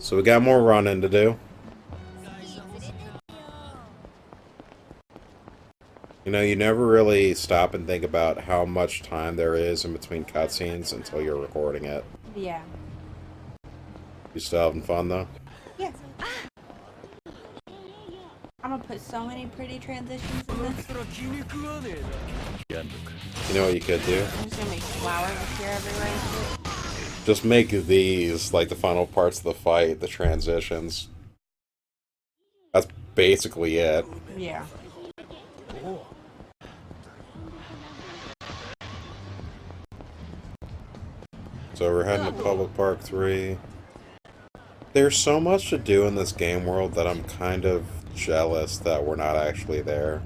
So we got more running to do. You know, you never really stop and think about how much time there is in between cutscenes until you're recording it. Yeah. You still having fun, though? Yeah. I'm gonna put so many pretty transitions in this. You know what you could do? I'm just gonna make flowers appear everywhere. Just make these, like, the final parts of the fight, the transitions. That's basically it. Yeah. So we're heading to Public Park 3. There's so much to do in this game world that I'm kind of jealous that we're not actually there.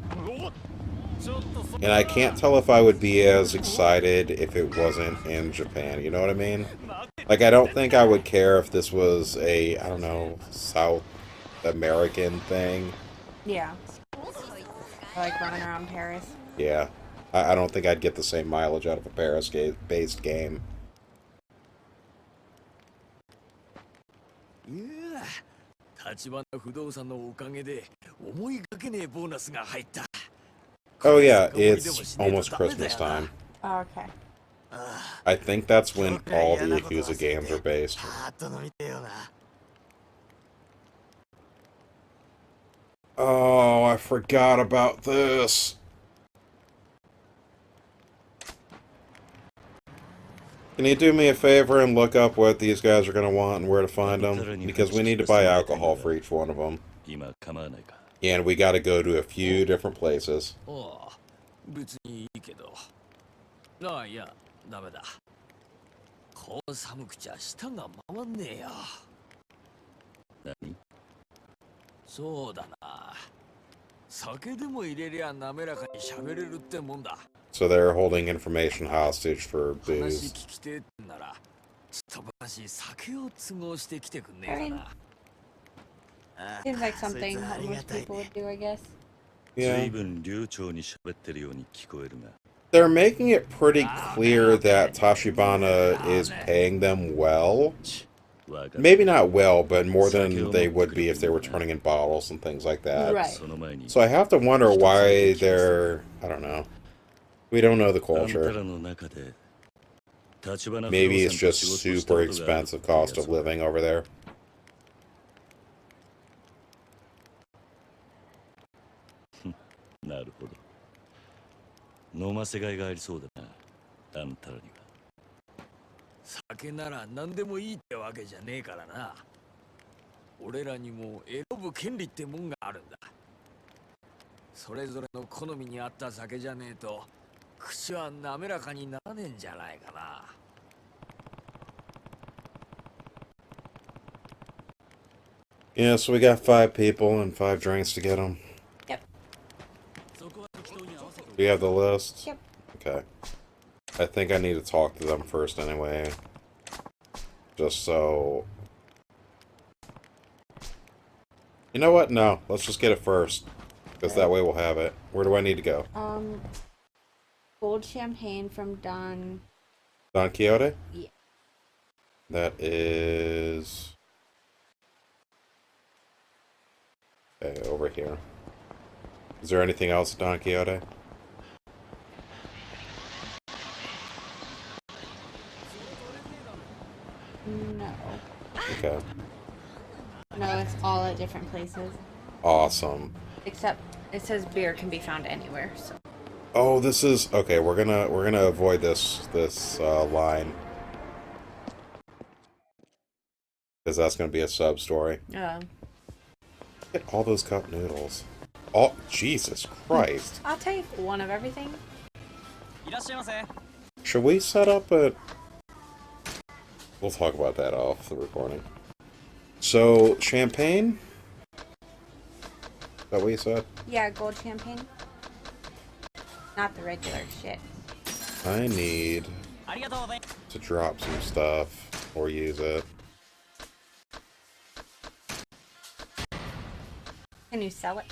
And I can't tell if I would be as excited if it wasn't in Japan, you know what I mean? Like, I don't think I would care if this was a, I don't know, South American thing. Yeah. Like running around Paris. Yeah. I don't think I'd get the same mileage out of a Paris-based game. Oh yeah, it's almost Christmas time. Oh, okay. I think that's when all the Yakuza games are based. Oh, I forgot about this. Can you do me a favor and look up what these guys are going to want and where to find them? Because we need to buy alcohol for each one of them. And we got to go to a few different places. So they're holding information hostage for booze. Seems like something most people would do, I guess. Yeah. They're making it pretty clear that Tachibana is paying them well. Maybe not well, but more than they would be if they were turning in bottles and things like that. Right. So I have to wonder why they're... I don't know. We don't know the culture. Maybe it's just super expensive cost of living over there. Yeah, so we got 5 people and 5 drinks to get them. Yep. Do you have the list? Yep. Okay. I think I need to talk to them first anyway. Just so... You know what? No. Let's just get it first. Because that way we'll have it. Where do I need to go? Gold champagne from Don Quixote? Yeah. That is... Okay, over here. Is there anything else at Don Quixote? No. Okay. No, it's all at different places. Awesome. Except it says beer can be found anywhere. So. Oh, this is okay. We're gonna avoid this line because that's gonna be a sub story. Yeah. Get all those cup noodles. Oh, Jesus Christ! I'll take one of everything. Should we set up a? We'll talk about that off the recording. So champagne. Is that what you said? Yeah, gold champagne. Not the regular shit. I need to drop some stuff or use it. Can you sell it?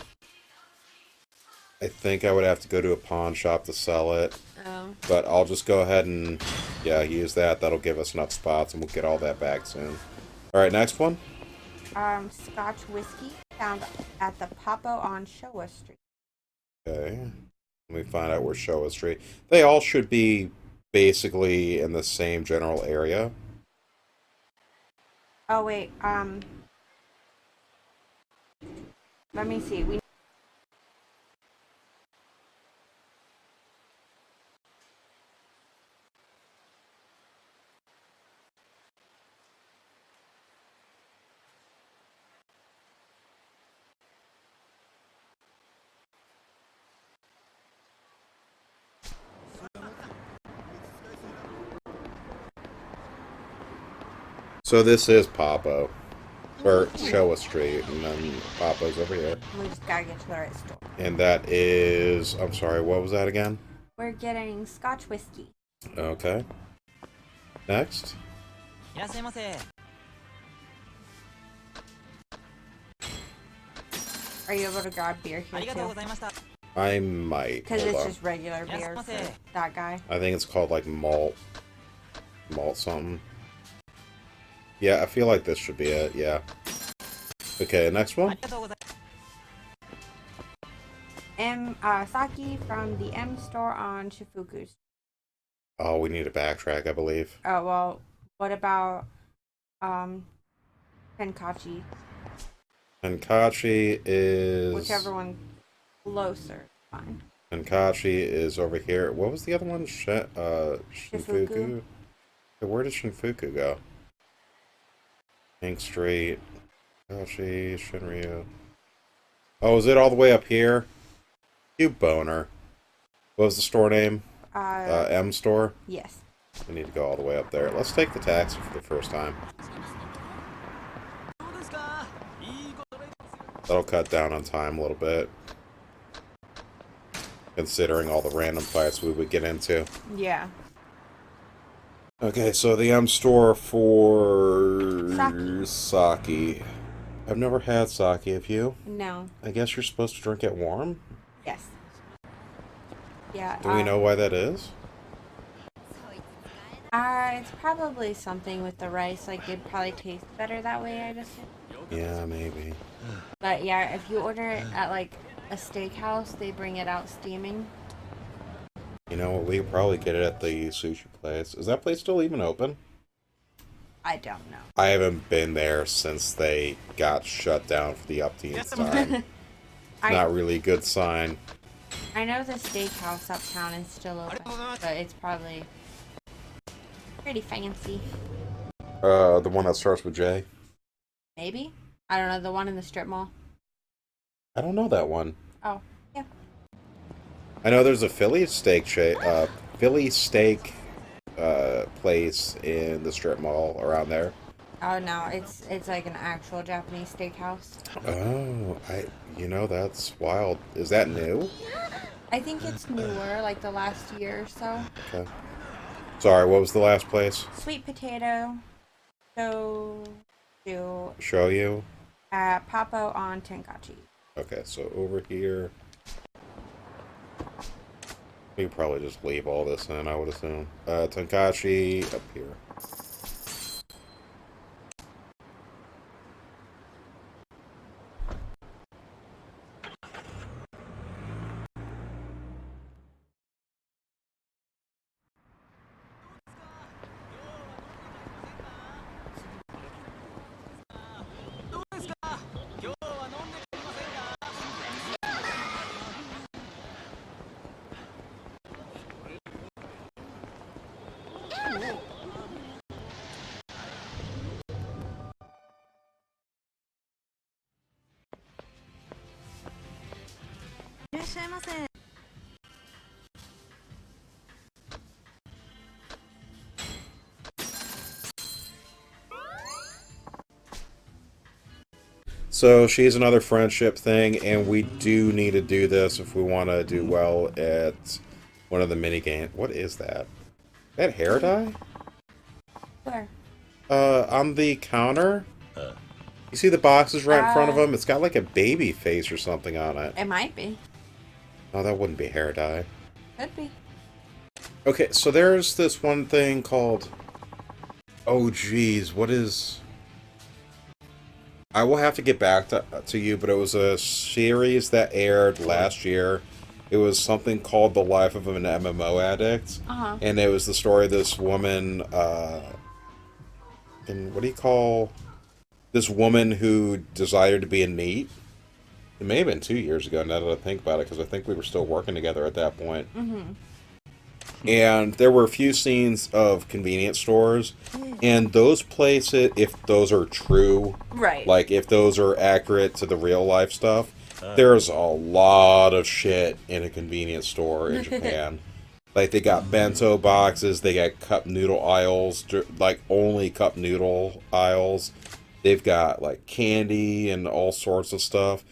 I think I would have to go to a pawn shop to sell it. Oh. But I'll just go ahead and, yeah, use that. That'll give us enough spots, and we'll get all that back soon. Alright, next one. Scotch whiskey found at the Papo on Showa Street. Okay. Let me find out where Showa Street. They all should be basically in the same general area. Oh wait, let me see. So this is Papo. Or Showa Street, and then Papo's over here. We just gotta get to the right store. And that is... I'm sorry, what was that again? We're getting Scotch whiskey. Okay. Next. Are you able to grab beer here too? I might. Because it's just regular beer for that guy. I think it's called like malt something. Yeah, I feel like this should be it, yeah. Okay, next one. Sake from the M store on Shifuku. Oh, we need to backtrack, I believe. Oh, well, what about, Tenkachi? Tenkachi is... Whichever one closer, fine. Tenkachi is over here. What was the other one? Shinfuku? Where did Shinfuku go? Pink Street, Kashi, Shinryu. Oh, is it all the way up here? You boner. What was the store name? M store? Yes. We need to go all the way up there. Let's take the taxi for the first time. That'll cut down on time a little bit. Considering all the random fights we would get into. Yeah. Okay, so the M store for sake. I've never had sake, have you? No. I guess you're supposed to drink it warm? Yes. Yeah. Do we know why that is? It's probably something with the rice. Like, it'd probably taste better that way, I'd assume. Yeah, maybe. But yeah, if you order it at, like, a steakhouse, they bring it out steaming. You know, we could probably get it at the sushi place. Is that place still even open? I don't know. I haven't been there since they got shut down for the upteenth time. Not really a good sign. I know the steakhouse uptown is still open, but it's probably pretty fancy. The one that starts with J? Maybe? I don't know, the one in the strip mall. I don't know that one. Oh, yeah. I know there's a Philly steak place in the strip mall around there. Oh no, it's like an actual Japanese steakhouse. Oh, you know, that's wild. Is that new? I think it's newer, like the last year or so. Okay. Sorry, what was the last place? Sweet potato. Show you? At Papo on Tenkachi. Okay, so over here. We could probably just leave all this in, I would assume. Tenkachi up here. So she's another friendship thing, and we do need to do this if we want to do well at one of the mini games. What is that? That hair dye? Where? On the counter. You see the boxes right in front of him? It's got like a baby face or something on it. It might be. Oh, that wouldn't be hair dye. Could be. Okay, so there's this one thing called... Oh, geez, what is... I will have to get back to you, but it was a series that aired last year. It was something called The Life of an MMO Addict. Uh-huh. And it was the story of this woman, and what do you call this woman who decided to be a NEET? It may have been 2 years ago now that I think about it, because I think we were still working together at that point. Mm-hmm. And there were a few scenes of convenience stores, and those places, if those are true, Right. like if those are accurate to the real life stuff, there's a lot of shit in a convenience store in Japan. Like they got bento boxes, they got cup noodle aisles, like only cup noodle aisles. They've got like candy and all sorts of stuff.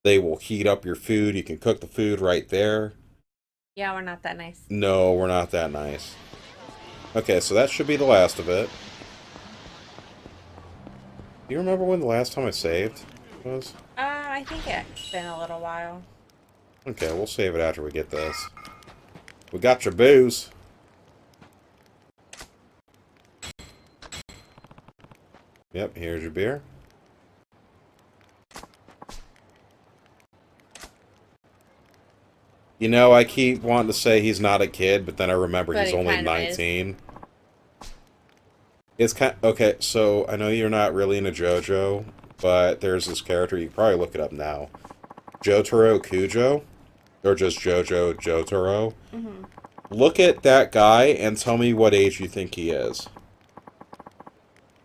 They will heat up your food. You can cook the food right there. Yeah, we're not that nice. No, we're not that nice. Okay, so that should be the last of it. Do you remember when the last time I saved was? I think it's been a little while. Okay, we'll save it after we get this. We got your booze. Yep, here's your beer. You know, I keep wanting to say he's not a kid, but then I remember But he's he only kind of is. 19. It's kind okay, so I know you're not really into JoJo, but there's this character, you can probably look it up now. Jotaro Kujo, or just JoJo Jotaro. Mm-hmm. Look at that guy and tell me what age you think he is.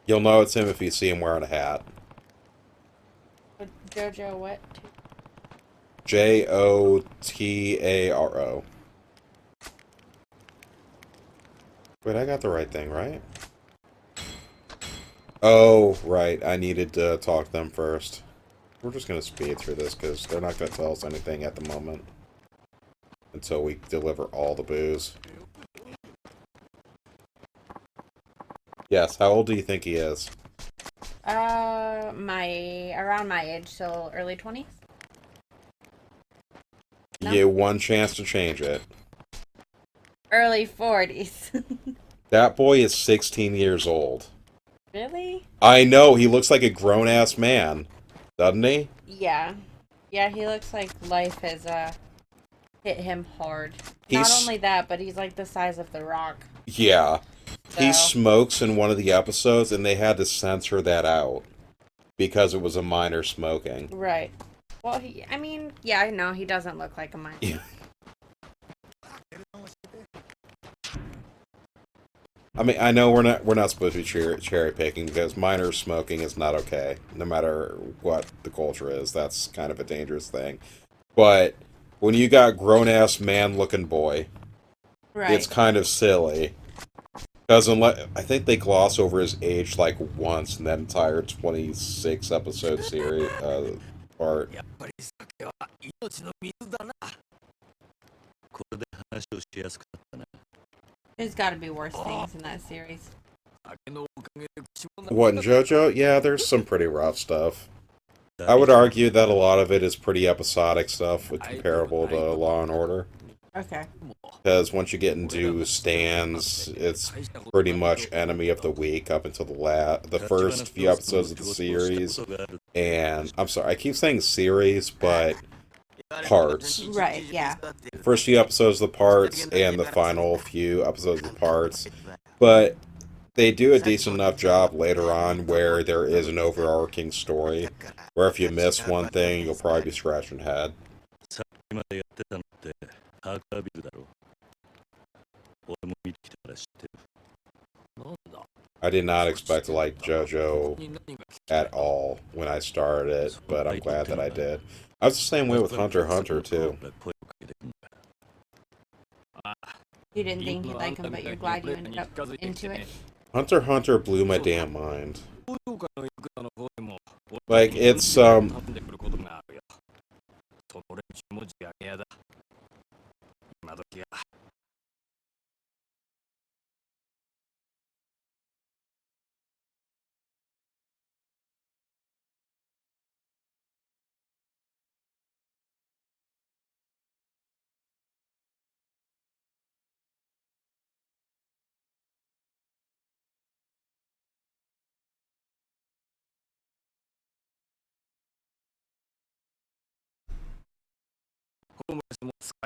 You'll know it's him if you see him wearing a hat. But JoJo, what? Jotaro. Wait, I got the right thing, right? Oh, right. I needed to talk to them first. We're just going to speed through this because they're not going to tell us anything at the moment. Until we deliver all the booze. Yes, how old do you think he is? Around my age, so early 20s? You No? get one chance to change it. Early 40s. That boy is 16 years old. Really? I know, he looks like a grown-ass man. Doesn't he? Yeah. Yeah, he looks like life has, hit him hard. Not He's... only that, but he's like the size of the Rock. Yeah. He So, smokes in one of the episodes, and they had to censor that out. Because it was a minor smoking. right. Well, I mean, yeah, I know he doesn't look like a minor. Yeah. I mean, I know we're not supposed to be cherry picking because minor smoking is not okay, no matter what the culture is. That's kind of a dangerous thing. But when you got grown ass man looking boy, it's Right. kind of silly. Because I think they gloss over his age like once in that entire 26 episode series part. There's got to be worse things in that series. What in JoJo? Yeah, there's some pretty rough stuff. I would argue that a lot of it is pretty episodic stuff, comparable to Law and Order. Okay. Because once you get into stands, it's pretty much enemy of the week up until the first few episodes of the series. And I'm sorry, I keep saying series, but parts. Right, yeah. First few episodes of the parts and the final few episodes of the parts. But they do a decent enough job later on where there is an overarching story. Where if you miss one thing, you'll probably be scratching your head. I did not expect to like JoJo at all when I started it, but I'm glad that I did. I was the same way with Hunter x Hunter too. You didn't think you'd like him, but you're glad you ended up into it. Hunter x Hunter blew my damn mind. Like it's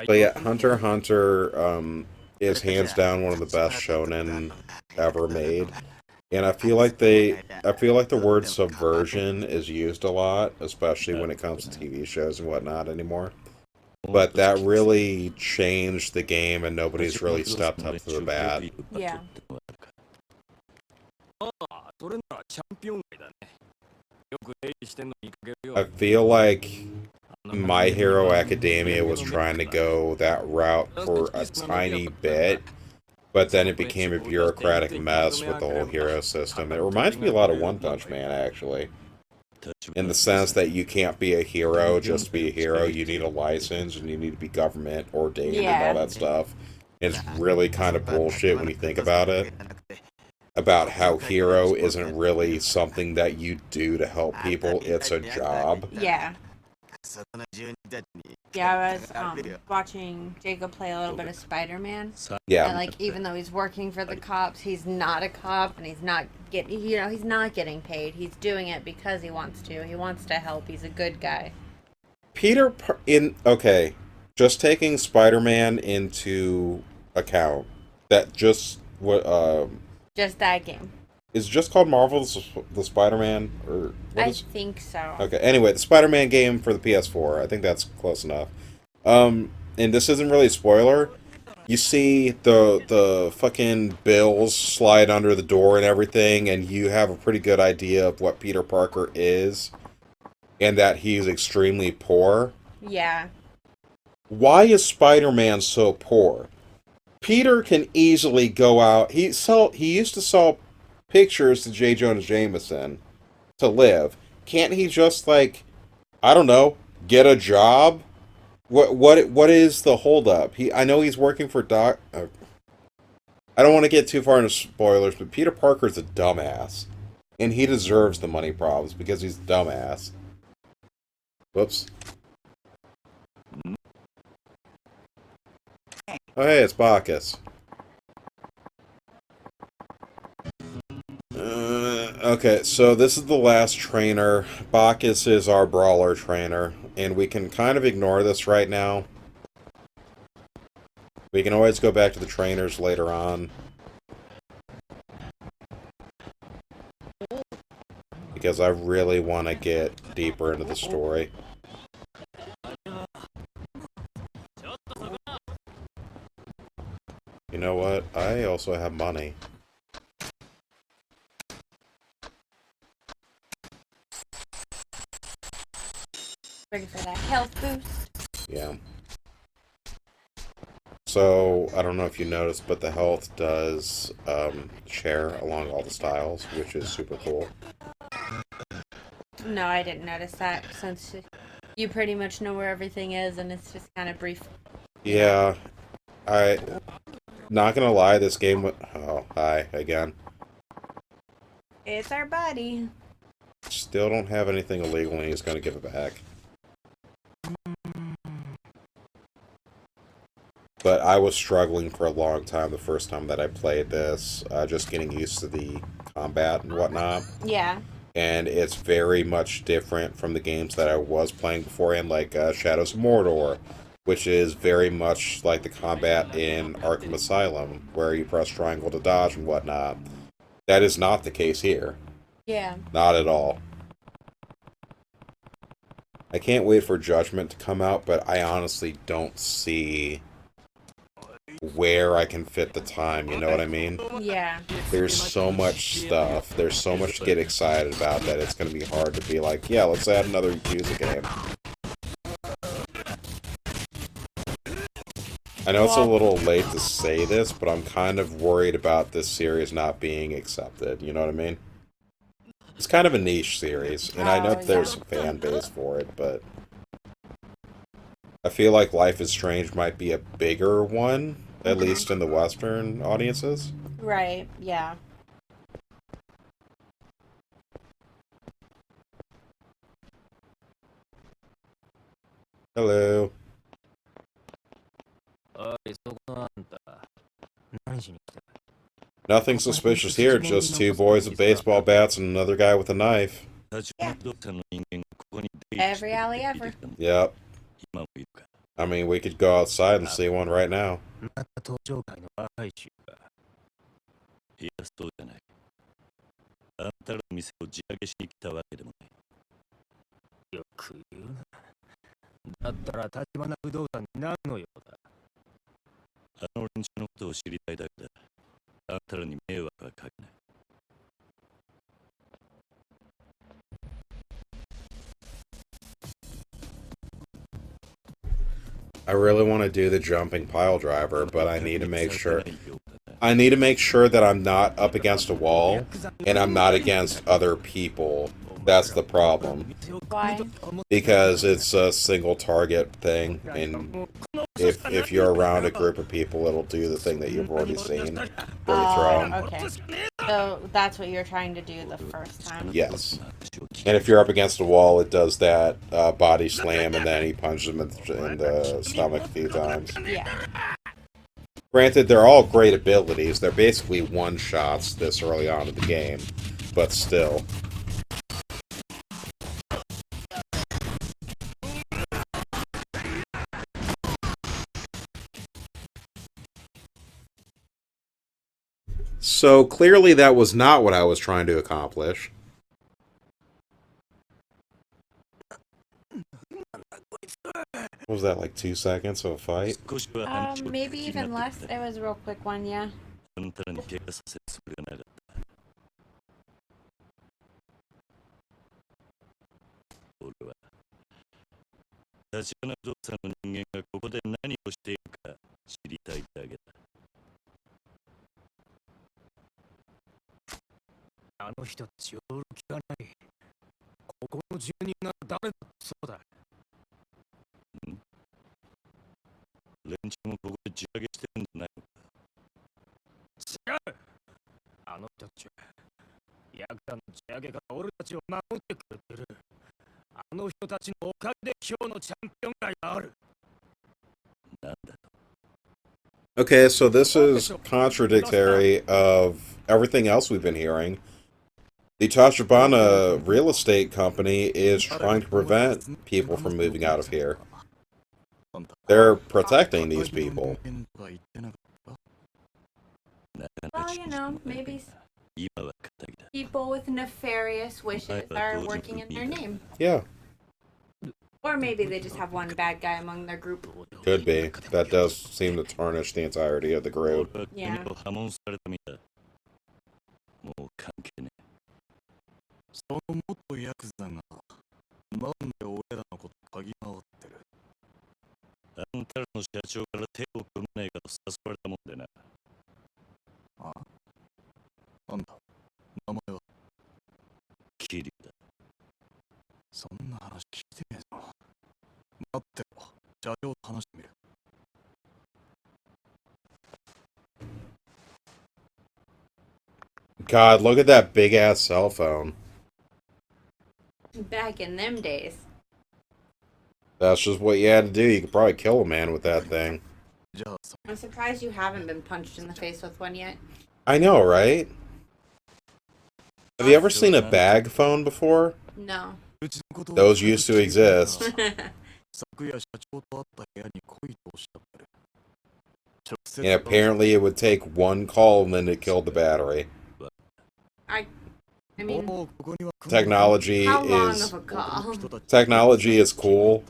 But yeah, Hunter x Hunter is hands down one of the best shonen ever made. And I feel like the word subversion is used a lot, especially when it comes to TV shows and whatnot anymore. But that really changed the game, and nobody's really stepped up to the bat. Yeah. I feel like My Hero Academia was trying to go that route for a tiny bit, but then it became a bureaucratic mess with the whole hero system. It reminds me a lot of One Punch Man, actually. In the sense that you can't be a hero just to be a hero. You need a license, and you need to be government ordained and all that stuff. It's really kind of bullshit when you think about it. About how hero isn't really something that you do to help people, it's a job. Yeah. Yeah, I was watching Jacob play a little bit of Spider-Man. Yeah. And like, even though he's working for the cops, he's not a cop, and he's not getting paid. He's doing it because he wants to. He wants to help. He's a good guy. Okay, just taking Spider-Man into account, that just just that game. Is it just called Marvel's the Spider-Man, or what I think so. Okay, anyway, the Spider-Man game for the PS4. I think that's close enough. And this isn't really a spoiler. You see the fucking bills slide under the door and everything, and you have a pretty good idea of what Peter Parker is, and that he's extremely poor. Yeah. Why is Spider-Man so poor? Peter can easily go out. He used to sell pictures to J. Jonah Jameson to live. Can't he just, like, I don't know, get a job? What is the holdup? I know he's working for I don't want to get too far into spoilers, but Peter Parker's a dumbass, and he deserves the money problems because he's a dumbass. Whoops. Oh, hey, it's Bacchus. Okay, so this is the last trainer. Bacchus is our brawler trainer, and we can kind of ignore this right now. We can always go back to the trainers later on. Because I really want to get deeper into the story. You know what? I also have money. Ready for that health boost? Yeah. So, I don't know if you noticed, but the health does share along all the styles, which is super cool. No, I didn't notice that, since you pretty much know where everything is, and it's just kind of brief. Yeah. Not gonna lie, this game oh, hi, again. It's our buddy. Still don't have anything illegal, and he's gonna give it back. But I was struggling for a long time the first time that I played this, just getting used to the combat and whatnot. Yeah. And it's very much different from the games that I was playing beforehand, like Shadows of Mordor, which is very much like the combat in Arkham Asylum, where you press triangle to dodge and whatnot. That is not the case here. Yeah. Not at all. I can't wait for Judgment to come out, but I honestly don't see where I can fit the time, you know what I mean? Yeah. There's so much stuff, there's so much to get excited about that it's going to be hard to be like, yeah, let's add another Yakuza game. I know it's a little late to say this, but I'm kind of worried about this series not being accepted, you know what I mean? It's kind of a niche series, and I know there's a fan base for it, but I feel like Life is Strange might be a bigger one, at least in the Western audiences. Right, yeah. Hello. Nothing suspicious here, just two boys with baseball bats and another guy with a knife. Yeah. Every alley ever. Yep. I mean, we could go outside and see one right now. また登場会の若い衆が。いや、そうじゃない。あんたらの店を地上げしに来たわけでもない。よく言うな。だったら橘不動産に何の用だ。あの連中のことを知りたいだけだ。あんたらに迷惑はかけない。I really want to do the jumping pile driver, but I need to make sure that I'm not up against a wall and I'm not against other people. That's the problem. Why? Because it's a single target thing, and if you're around a group of people, it'll do the thing that you've already seen where you throw them. Okay. So that's what you're trying to do the first time. Yes. And if you're up against a wall, it does that body slam, and then he punches him in the stomach a few times. Yeah. Granted, they're all great abilities. They're basically one-shots this early on in the game, but still. So clearly that was not what I was trying to accomplish. What was that, like 2 seconds of a fight? Maybe even less. It was a real quick one, yeah. あんたらに怪我させるつもりがなかった。俺は立花不動産の人間がここで何をしているか知りたいだけだ。あの人たち寄る気がない。ここの住人が誰だってそうだ。連中もここで地上げしてるんじゃないのか。違う。あの人たちはヤクザの地上げから俺たちを守ってくれてる。あの人たちのおかげで今日のチャンピオンがある。なんだと。Okay, so this is contradictory of everything else we've been hearing. The Tachibana real estate company is trying to prevent people from moving out of here. They're protecting these people. Well, you know, maybe people with nefarious wishes are working in their name. Yeah, Or maybe they just have one bad guy among their group. could be. That does seem to tarnish the entirety of the group. Yeah. もう関係ねえ。その元ヤクザがなんで俺らのこと嗅ぎ回ってる。あんたらの社長から手を組まないかと誘われたもんでな。あなんだ名前はキリだ。そんな話聞いてねえぞ。待ってろ。社長と話してみる。God, look at that big ass cell phone. Back in them days. That's just what you had to do. You could probably kill a man with that thing. じゃあさ I'm surprised you haven't been punched in the face with one yet. I know, right? Have you ever seen a bag phone before? No. うちのことを Those used to exist. 昨夜社長と会った部屋に来いとおっしゃってる。直接 And apparently it would take one call and then it killed the battery. I mean, もうここには Technology how long is of a call? technology is cool,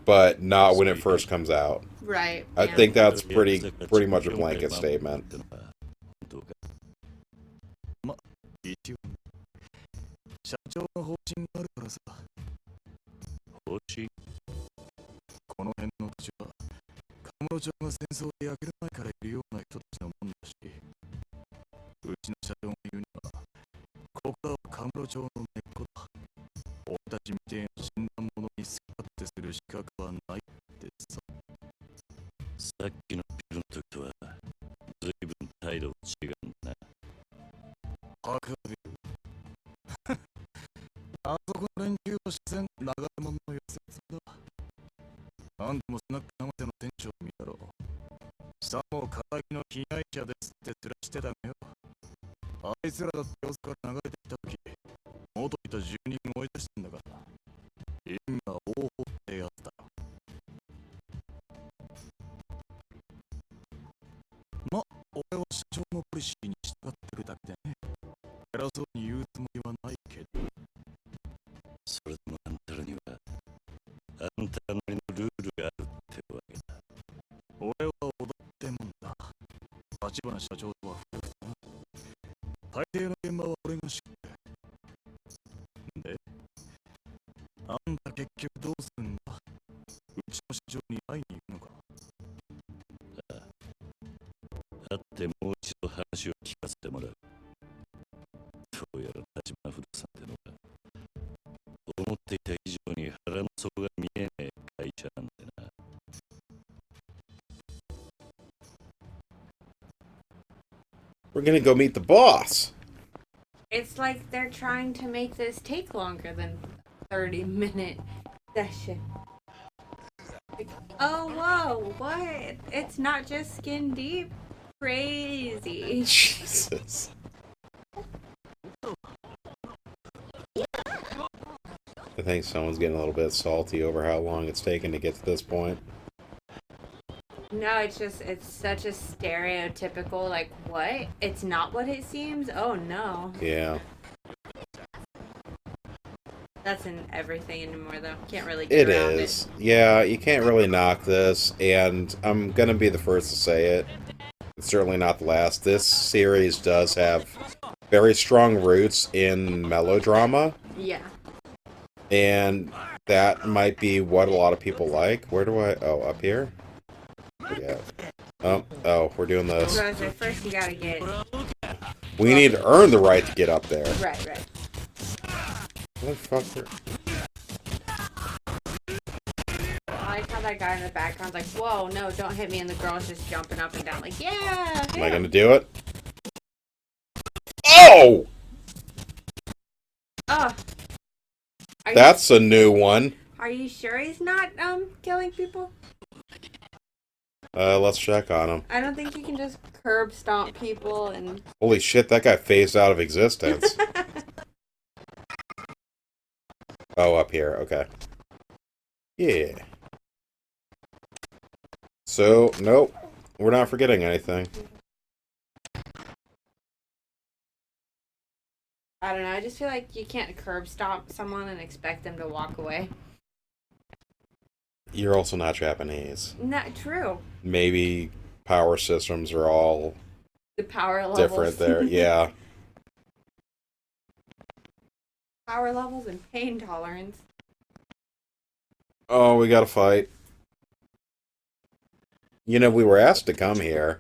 but not when it first comes out. Right. I yeah. think that's pretty much a blanket statement. どうか。ま一応社長の方針があるからさ。方針。この辺の土地はカムロ町が戦争で焼ける前からいるような人たちのもんだし、うちの社長が言うにはここらはカムロ町の根っこだ。俺たちみてえな死んだ者に好き勝手する資格はないってさ。さっきのビルの時とは随分態度違うんだな。わかるよ。あそこの連中は自然流れ物の寄せだ。あんたもスナック生手の店長を見たろ。さも仇の被害者ですって面してたのよ。あいつらだって様子から流れてきた時、元いた住人を追い出したんだから。因果応報ってやつだ。それでもあんたらにはあんたなりのルールがあるってわけだ。俺は踊ってもんだ。橘社長とは古くてな。大抵の現場は俺が知って。で、あんた結局どうするんだ。うちの社長に会いに行くのか。会ってもう一度話を聞かせてもらう。どうやら立花不動産ってのが思っていた以上に腹の底が見えねえ会社なんでな。We're gonna go meet the boss. It's like they're trying to make this take longer than 30-minute session. Like, oh, whoa, what? It's not just skin deep? Crazy. Jesus. I think someone's getting a little bit salty over how long it's taken to get to this point. No, it's such a stereotypical, like, what? It's not what it seems? Oh, no. Yeah. That's in everything anymore, though. Can't really get It around is. Yeah, you can't really knock this, and I'm gonna be the first to say it. It's certainly not the last. This series does have very strong roots in melodrama, Yeah. and that might be what a lot of people like. Where do I... Oh, up here? Yeah. Oh, we're doing this. So I was like, first you gotta get... We need to earn the right to get up there. Right. Motherfucker. I like how that guy in the background's like, whoa, no, don't hit me, and the girl's just jumping up and down like, yeah! Am I gonna do it? Oh! Oh! That's a new one. Are you sure he's not, killing people? Let's check on him. I don't think you can just curb stomp people and... Holy shit, that guy phased out of existence. Oh, up here. Okay. Yeah. So, nope. We're not forgetting anything. I don't know, I just feel like you can't curb stomp someone and expect them to walk away. You're also not Japanese. Not true. Maybe power systems are all The power levels. different there. Yeah. Power levels and pain tolerance. Oh, we gotta fight. You know, we were asked to come here.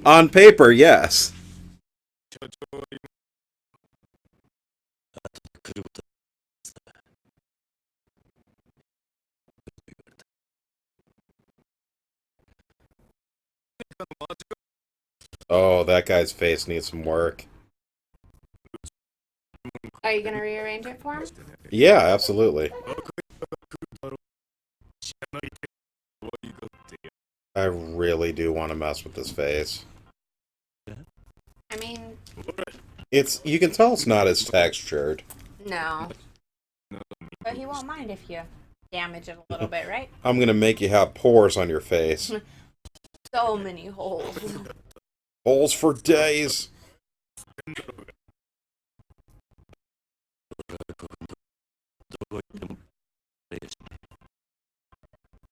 On paper, yes. Oh, that guy's face needs some work. Are you gonna rearrange it for him? Yeah, absolutely. I really do want to mess with this face. I mean... You can tell it's not as textured. No. But he won't mind if you damage it a little bit, right? I'm gonna make you have pores on your face. So many holes. Holes for days.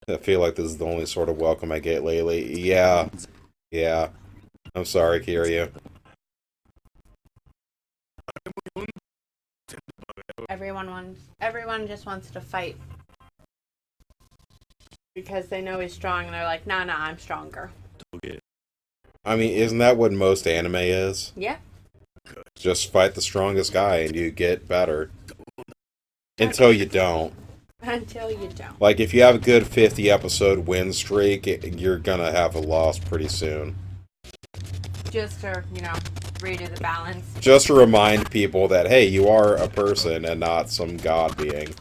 I feel like this is the only sort of welcome I get lately. Yeah. Yeah. I'm sorry, Kiryu. Everyone just wants to fight. Because they know he's strong and they're like, nah, I'm stronger. I mean, isn't that what most anime is? Yeah. Just fight the strongest guy and you get better. Until you don't. Until you don't. Like, if you have a good 50-episode win streak, you're gonna have a loss pretty soon. Just to, redo the balance. Just to remind people that, hey, you are a person and not some god being.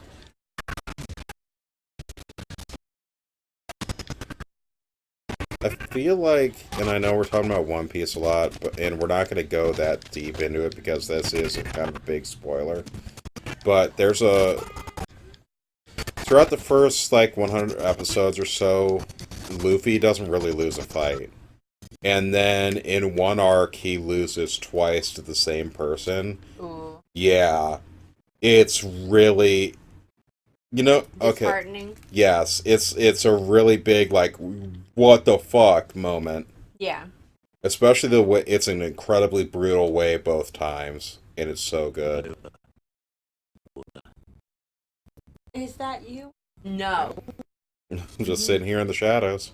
I feel like, and I know we're talking about One Piece a lot, and we're not going to go that deep into it because this is kind of a big spoiler. But there's throughout the first, 100 episodes or so, Luffy doesn't really lose a fight. And then in one arc, he loses twice to the same person. Ooh. Yeah. It's really... okay. Disheartening. Yes, it's a really big, like, what the fuck moment. Yeah. Especially the way... It's an incredibly brutal way both times. And it's so good. Is that you? No. I'm just sitting here in the shadows.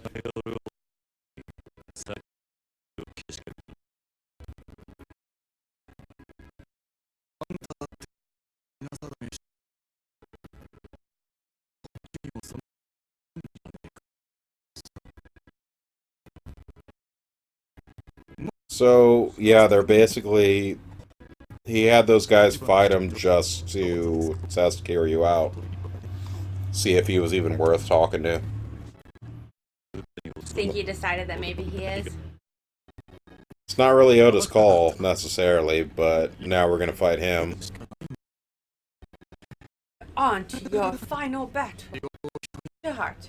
So, yeah, they're basically... He had those guys fight him just to test Kiryu out. See if he was even worth talking to. Think he decided that maybe he is? It's not really Oda's call, necessarily, but now we're gonna fight him. On to your final battle. The heart.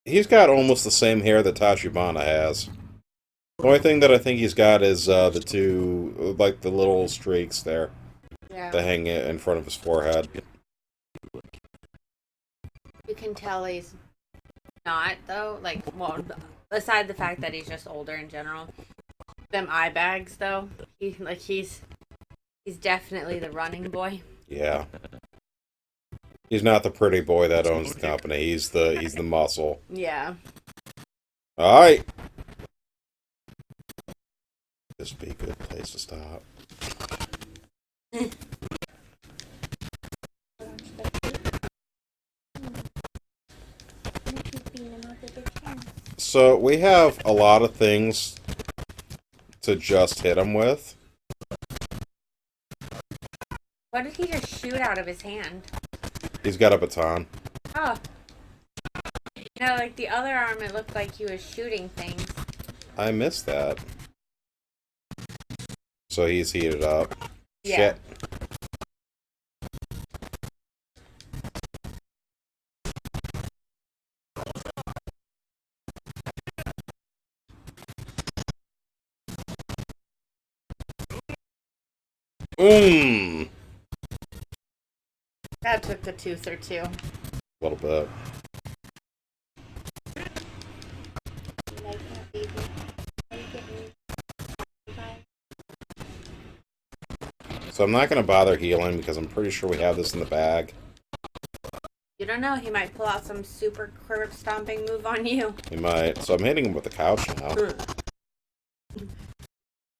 He's got almost the same hair that Tachibana has. The only thing that I think he's got is the two, like the little streaks there that hang in front of his forehead. You can tell he's not, though. Like, well, aside the fact that he's just older in general. Them eye bags, though. He's definitely the running boy. Yeah. He's not the pretty boy that owns the company. He's the muscle. Yeah. Alright. This would be a good place to stop. So, we have a lot of things to just hit him with. What did he just shoot out of his hand? He's got a baton. Oh. No, like the other arm, it looked like he was shooting things. I missed that. So he's heated up. Yeah. Shit. Mmm. That took a tooth or two. A little bit. So I'm not going to bother healing because I'm pretty sure we have this in the bag. You don't know, he might pull out some super curb stomping move on you. He might. So I'm hitting him with the couch now.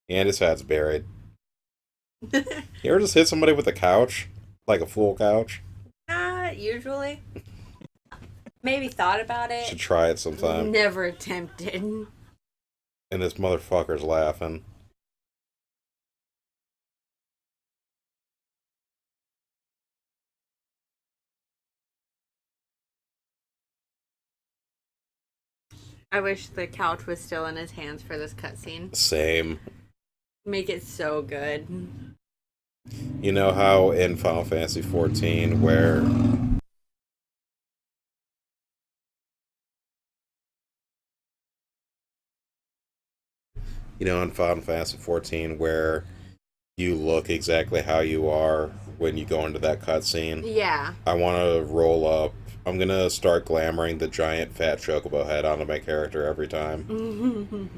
And his head's buried. You ever just hit somebody with a couch? Like a full couch? Not usually. Maybe thought about it. Should try it sometime. Never attempted. And this motherfucker's laughing. I wish the couch was still in his hands for this cutscene. Same. Make it so good. You know how in Final Fantasy XIV where... You know, in Final Fantasy XIV where you look exactly how you are when you go into that cutscene? Yeah. I want to roll up. I'm going to start glamoring the giant fat chocobo head onto my character every time.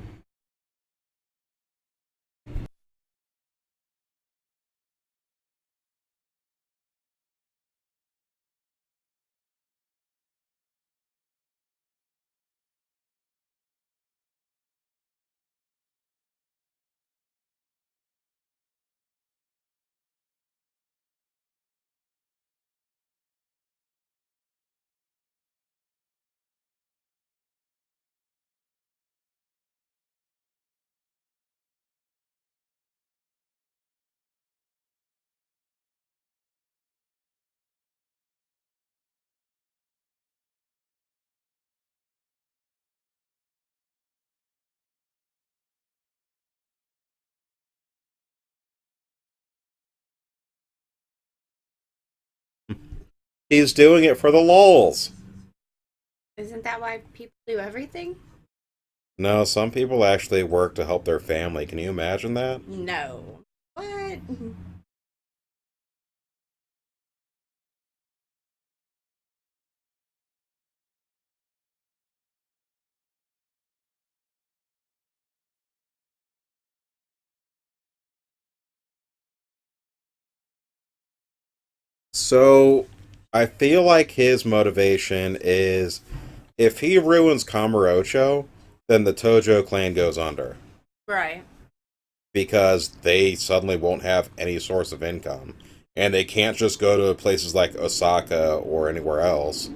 He's doing it for the lulz. Isn't that why people do everything? No, some people actually work to help their family. Can you imagine that? No. What? So, I feel like his motivation is if he ruins Kamurocho, then the Tojo clan goes under. Right. Because they suddenly won't have any source of income. And they can't just go to places like Osaka or anywhere else.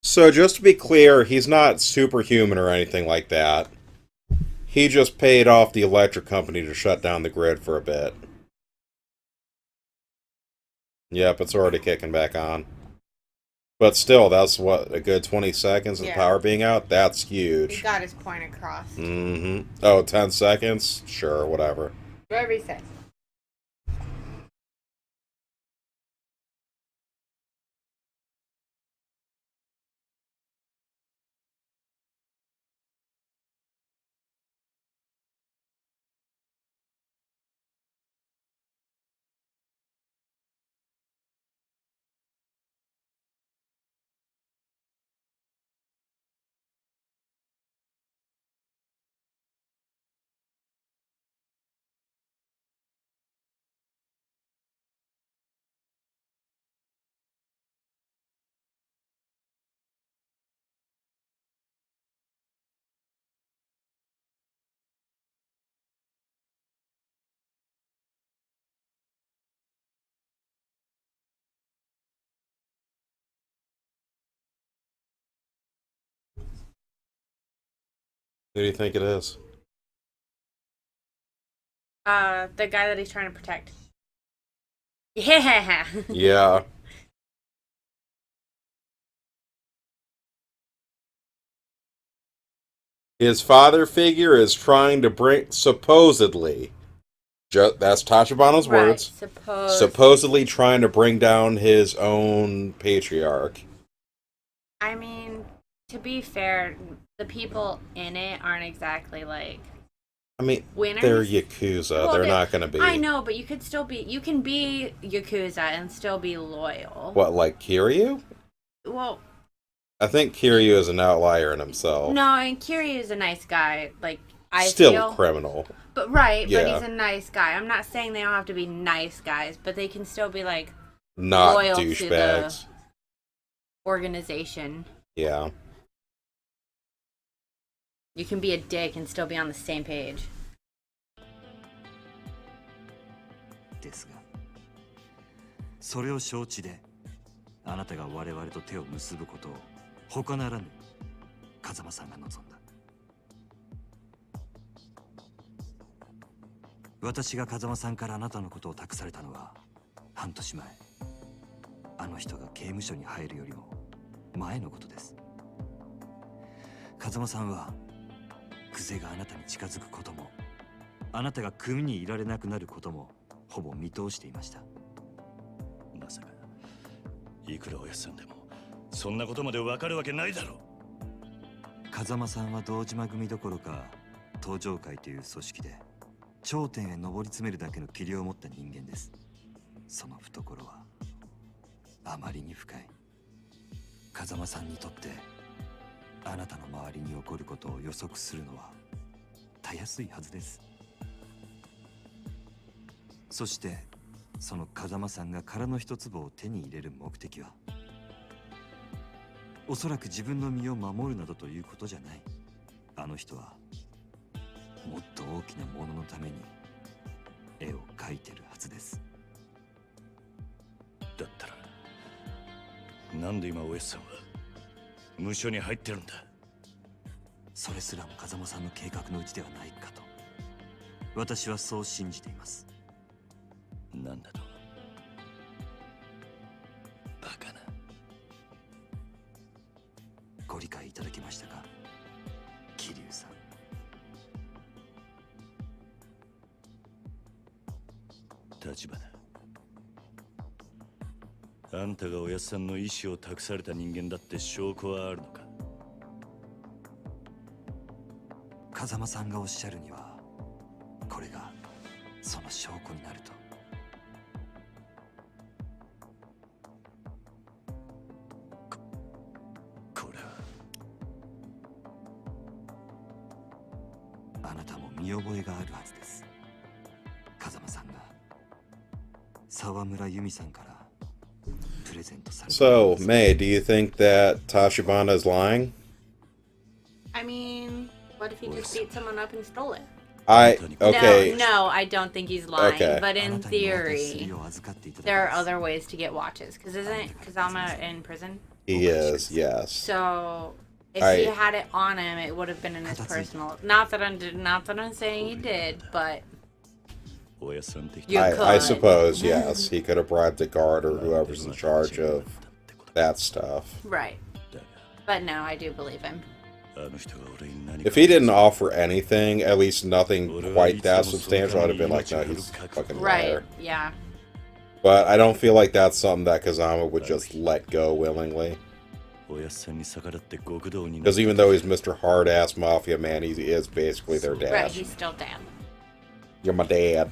So just to be clear, he's not superhuman or anything like that. He just paid off the electric company to shut down the grid for a bit. Yep, it's already kicking back on. But still, that's what, a good 20 seconds of Yeah. power being out? That's He huge. got his point across. Mm-hmm. Oh, 10 seconds? Sure, whatever. Whatever he says. Who do you think it is? The guy that he's trying to protect. Yeah. Yeah. His father figure is trying to bring, supposedly, that's Tachibana's Right. words, supposedly trying to bring down his own patriarch. I mean, to be fair, the people in it aren't exactly like I mean, winners. they're Yakuza. Well, they're not going to be. I know, but you could still be. You can be Yakuza and still be loyal. What, like Kiryu? Well, I think Kiryu is an outlier in himself. no, and Kiryu is a nice guy. Like I Still feel, criminal. but right, Yeah. but he's a nice guy. I'm not saying they don't have to be nice guys, but they can still be like Not loyal to douchebags. the organization. Yeah. You can be a dick and still be on the same page. ですが、それを承知で、あなたが我々と手を結ぶことを他ならぬ風間さんが望んだ。私が風間さんからあなたのことを託されたのは半年前。あの人が刑務所に入るよりも前のことです。風間さんはクゼがあなたに近づくことも、あなたが組にいられなくなることもほぼ見通していました。まさかいくらおやっさんでもそんなことまでわかるわけないだろう。風間さんは堂島組どころか東上会という組織で頂点へ上り詰めるだけの器量を持った人間です。その懐はあまりに深い。風間さんにとってあなたの周りに起こることを予測するのはたやすいはずです。そしてその風間さんが殻の一粒を手に入れる目的はおそらく自分の身を守るなどということじゃない。あの人はもっと大きなもののために絵を描いてるはずです。だったらなんで今おやさんは無所に入ってるんだ。それすらも風間さんの計画のうちではないかと私はそう信じています。なんだと。バカな。ご理解いただけましたか、桐生さん。立花、あんたがおやっさんの意志を託された人間だって証拠はあるのか。風間さんがおっしゃるにはこれがその証拠になると。これはあなたも見覚えがあるはずです。風間さんが沢村由美さんからプレゼントされた。 So, May, do you think that Tachibana is lying? I mean, what if he just beat someone up and stole it? Okay. No, I don't think he's lying. Okay. But in theory, there are other ways to get watches. Because isn't Kazama in prison? He is, yes. So if he had it on him, it would have been in his personal. Not that I'm saying he did, but you could. I suppose, yes. He could have bribed the guard or whoever's in charge of that stuff. Right. But no, I do believe him. If he didn't offer anything, at least nothing quite that substantial, I'd have been like, no, he's a fucking liar. Right, yeah. But I don't feel like that's something that Kazama would just let go willingly. Because even though he's Mr. Hard-Ass Mafia Man, he is basically their dad. Right, he's still dad. You're my dad.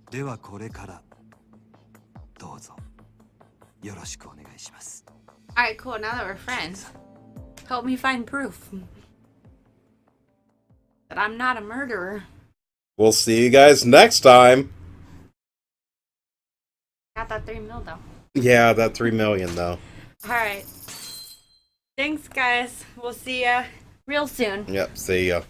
ではこれからどうぞよろしくお願いします。 Alright, cool. Now that we're friends, help me find proof that I'm not a murderer. We'll see you guys next time. Got that 3 mil though. Yeah, that 3 million though. Alright. Thanks, guys. We'll see ya real soon. Yep, see ya.